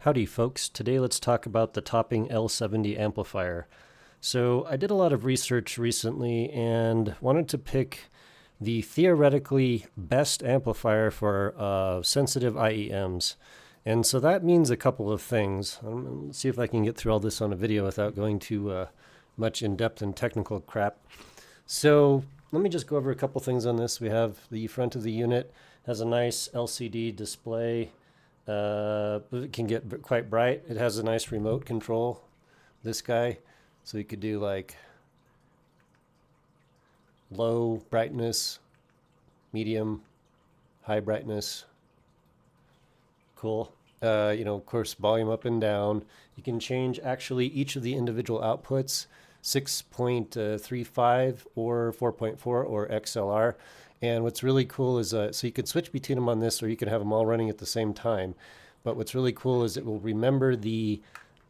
Howdy folks, today let's talk about the topping L70 amplifier. So I did a lot of research recently and wanted to pick the theoretically best amplifier for sensitive IEMs. And so that means a couple of things. Let's see if I can get through all this on a video without going too much in-depth and technical crap. So let me just go over a couple things on this. We have the front of the unit, has a nice LCD display. It can get quite bright. It has a nice remote control, this guy. So you could do like low brightness, medium, high brightness. Cool. Of course, volume up and down. You can change actually each of the individual outputs, 6.35 or 4.4 or XLR. And what's really cool is, so you can switch between them on this, or you can have them all running at the same time. But what's really cool is it will remember the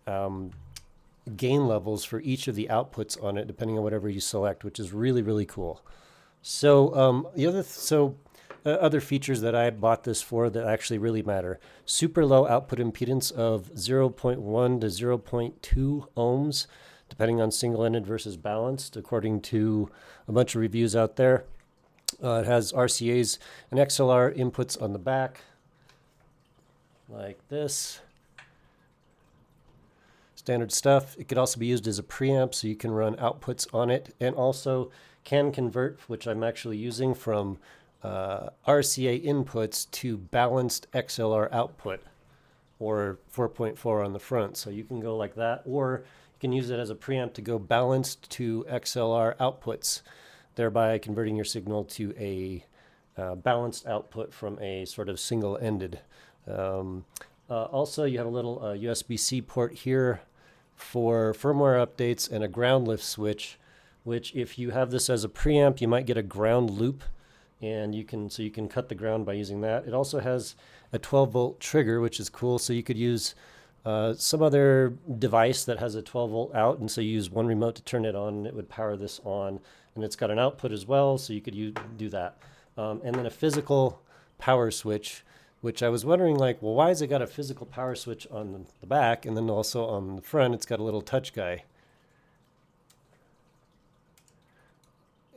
gain levels for each of the outputs on it, depending on whatever you select, which is really, really cool. So other features that I bought this for that actually really matter: super low output impedance of 0.1 to 0.2 ohms, depending on single-ended versus balanced, according to a bunch of reviews out there. It has RCAs and XLR inputs on the back, like this. Standard stuff. It could also be used as a preamp, so you can run outputs on it, and also can convert, which I'm actually using, from RCA inputs to balanced XLR output, or 4.4 on the front. So you can go like that, or you can use it as a preamp to go balanced to XLR outputs, thereby converting your signal to a balanced output from a sort of single-ended. Also, you have a little USB-C port here for firmware updates and a ground lift switch, which if you have this as a preamp, you might get a ground loop, and you can cut the ground by using that. It also has a 12-volt trigger, which is cool, so you could use some other device that has a 12-volt out, and so you use one remote to turn it on, and it would power this on. And it's got an output as well, so you could do that. And then a physical power switch, which I was wondering, like, well, why has it got a physical power switch on the back, and then also on the front it's got a little touch guy?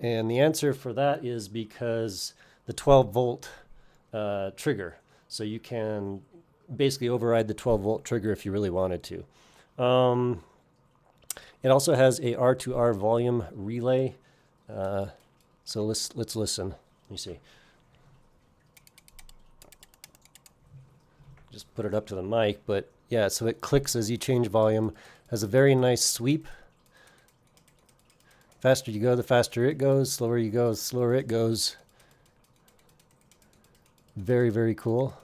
And the answer for that is because the 12-volt trigger. So you can basically override the 12-volt trigger if you really wanted to. It also has a R2R Volume relay. So let's listen. Let me see. Just put it up to the mic, but yeah, so it clicks as you change volume. Has a very nice sweep. Faster you go, the faster it goes. Slower you go, the slower it goes. Very, very cool.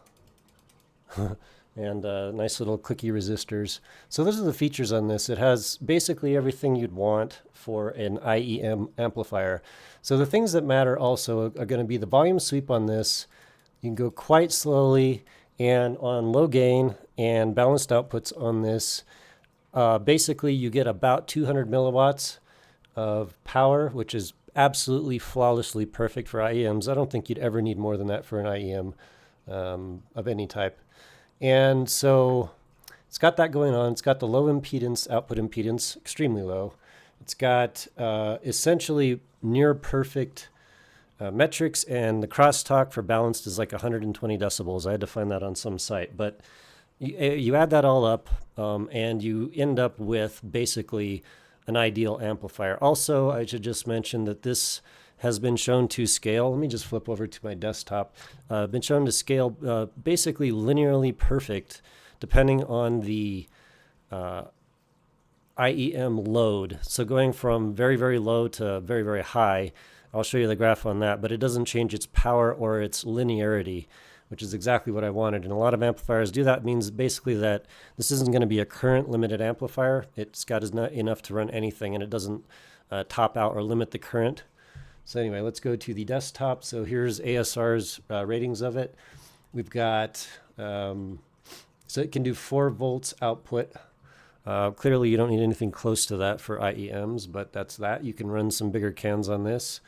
And nice little clicky resistors. So those are the features on this. It has basically everything you'd want for an IEM amplifier. So the things that matter also are going to be the volume sweep on this. You can go quite slowly, and on low gain and balanced outputs on this, basically you get about 200 milliwatts of power, which is absolutely flawlessly perfect for IEMs. I don't think you'd ever need more than that for an IEM of any type. And so it's got that going on. It's got the low impedance, output impedance, extremely low. It's got essentially near perfect metrics, and the crosstalk for balanced is like 120 decibels. I had to find that on some site. But you add that all up, and you end up with basically an ideal amplifier. Also, I should just mention that this has been shown to scale. Let me just flip over to my desktop. Been shown to scale basically linearly perfect, depending on the IEM load. So going from very, very low to very, very high. I'll show you the graph on that, but it doesn't change its power or its linearity, which is exactly what I wanted. And a lot of amplifiers do that. It means basically that this isn't going to be a current limited amplifier. It's got enough to run anything, and it doesn't top out or limit the current. So anyway, let's go to the desktop. So here's ASR's ratings of it. We've got, so it can do 4 volts output. Clearly you don't need anything close to that for IEMs, but that's that. You can run some bigger cans on this.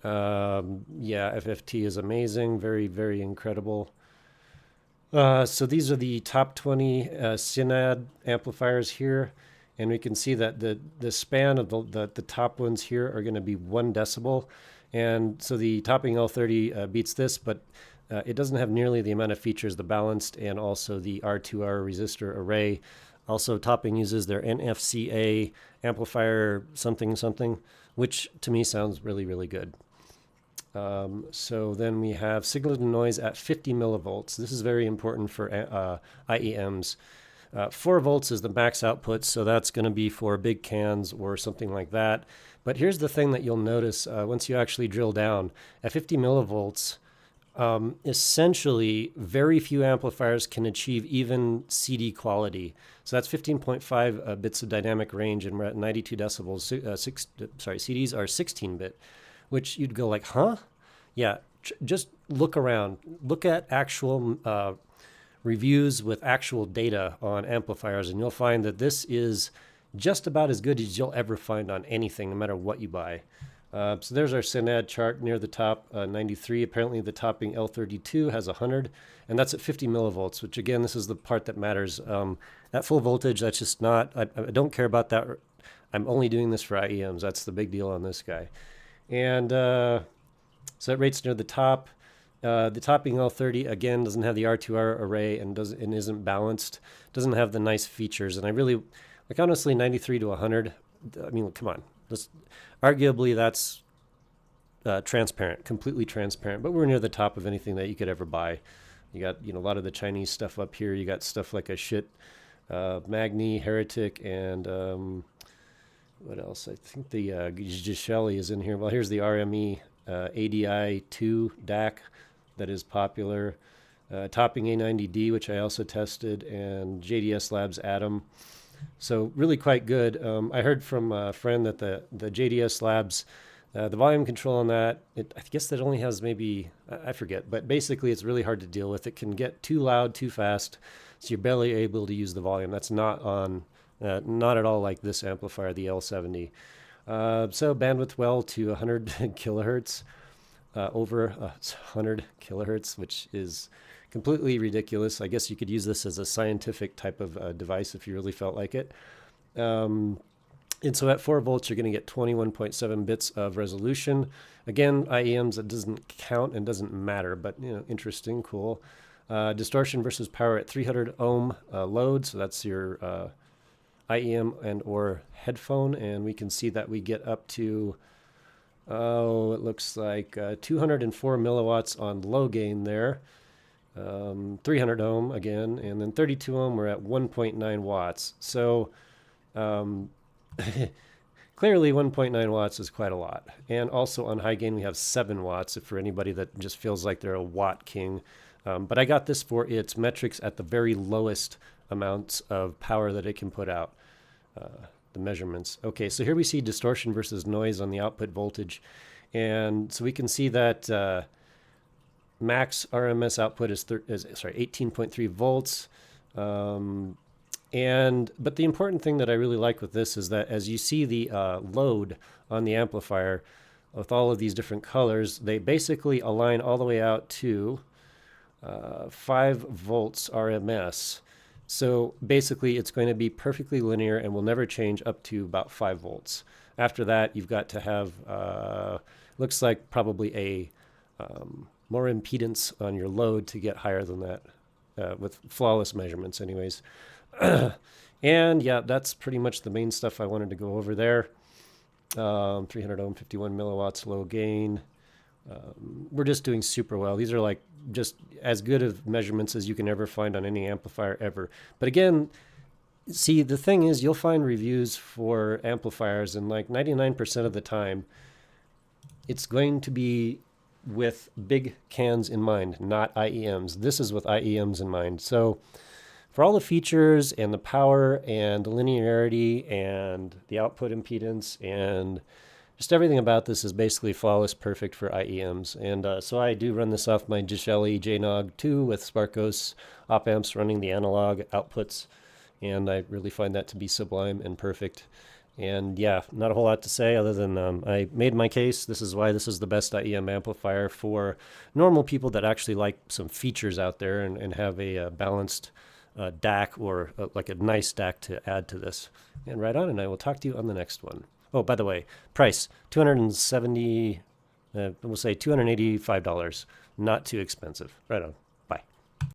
Yeah, FFT is amazing. Very, very incredible. So these are the top 20 Synad amplifiers here. And we can see that the span of the top ones here are going to be 1 decibel. And so the topping L30 beats this, but it doesn't have nearly the amount of features, the balanced and also the R2R resistor array. Also, topping uses their NFCA amplifier something something, which to me sounds really, really good. So then we have signal to noise at 50 millivolts. This is very important for IEMs. 4 volts is the max output, so that's going to be for big cans or something like that. But here's the thing that you'll notice once you actually drill down. At 50 millivolts, essentially very few amplifiers can achieve even CD quality. So that's 15.5 bits of dynamic range, and we're at 92 decibels. CDs are 16-bit, which you'd go like, huh? Yeah, just look around. Look at actual reviews with actual data on amplifiers, and you'll find that this is just about as good as you'll ever find on anything, no matter what you buy. So there's our Synad chart near the top, 93. Apparently the topping L32 has 100, and that's at 50 millivolts, which again, this is the part that matters. At full voltage, that's just not, I don't care about that. I'm only doing this for IEMs. That's the big deal on this guy. And so that rate's near the top. The topping L30 again doesn't have the R2R array and isn't balanced. Doesn't have the nice features. And I really, like, honestly, 93 to 100. I mean, come on. Arguably, that's transparent, completely transparent. But we're near the top of anything that you could ever buy. You got, a lot of the Chinese stuff up here. You got stuff like a shit Magni, Heretic, and what else? I think the Gishelli is in here. Well, here's the RME ADI2 DAC that is popular. Topping A90D, which I also tested, and JDS Labs Atom. So really quite good. I heard from a friend that the JDS Labs, the volume control on that, I guess that only has maybe, I forget, but basically it's really hard to deal with. It can get too loud, too fast, so you're barely able to use the volume. That's not on, not at all like this amplifier, the L70. So bandwidth well to 100 kilohertz, over 100 kilohertz, which is completely ridiculous. I guess you could use this as a scientific type of device if you really felt like it. And so at 4 volts, you're going to get 21.7 bits of resolution. Again, IEMs, it doesn't count and doesn't matter, but interesting, cool. Distortion versus power at 300 ohm load, so that's your IEM and or headphone, and we can see that we get up to, it looks like 204 milliwatts on low gain there. 300 ohm again, and then 32 ohm, we're at 1.9 watts. So clearly 1.9 watts is quite a lot. And also on high gain, we have 7 watts, if for anybody that just feels like they're a watt king. But I got this for its metrics at the very lowest amounts of power that it can put out, the measurements. Okay, so here we see distortion versus noise on the output voltage. And so we can see that max RMS output is 18.3 volts. But the important thing that I really like with this is that as you see the load on the amplifier with all of these different colors, they basically align all the way out to 5 volts RMS. So basically it's going to be perfectly linear and will never change up to about 5 volts. After that, you've got to have, looks like probably a more impedance on your load to get higher than that, with flawless measurements anyways. And yeah, that's pretty much the main stuff I wanted to go over there. 300 ohm, 51 milliwatts, low gain. We're just doing super well. These are like just as good of measurements as you can ever find on any amplifier ever. But again, see, the thing is, you'll find reviews for amplifiers, and like 99% of the time, it's going to be with big cans in mind, not IEMs. This is with IEMs in mind. So for all the features and the power and the linearity and the output impedance and just everything about this is basically flawless, perfect for IEMs. And so I do run this off my Gishelli JNOG 2 with Sparkos op amps running the analog outputs. And I really find that to be sublime and perfect. And yeah, not a whole lot to say other than I made my case. This is why this is the best IEM amplifier for normal people that actually like some features out there and have a balanced DAC or like a nice DAC to add to this. And right on, and I will talk to you on the next one. Oh, by the way, price 270, we'll say $285. Not too expensive. Right on.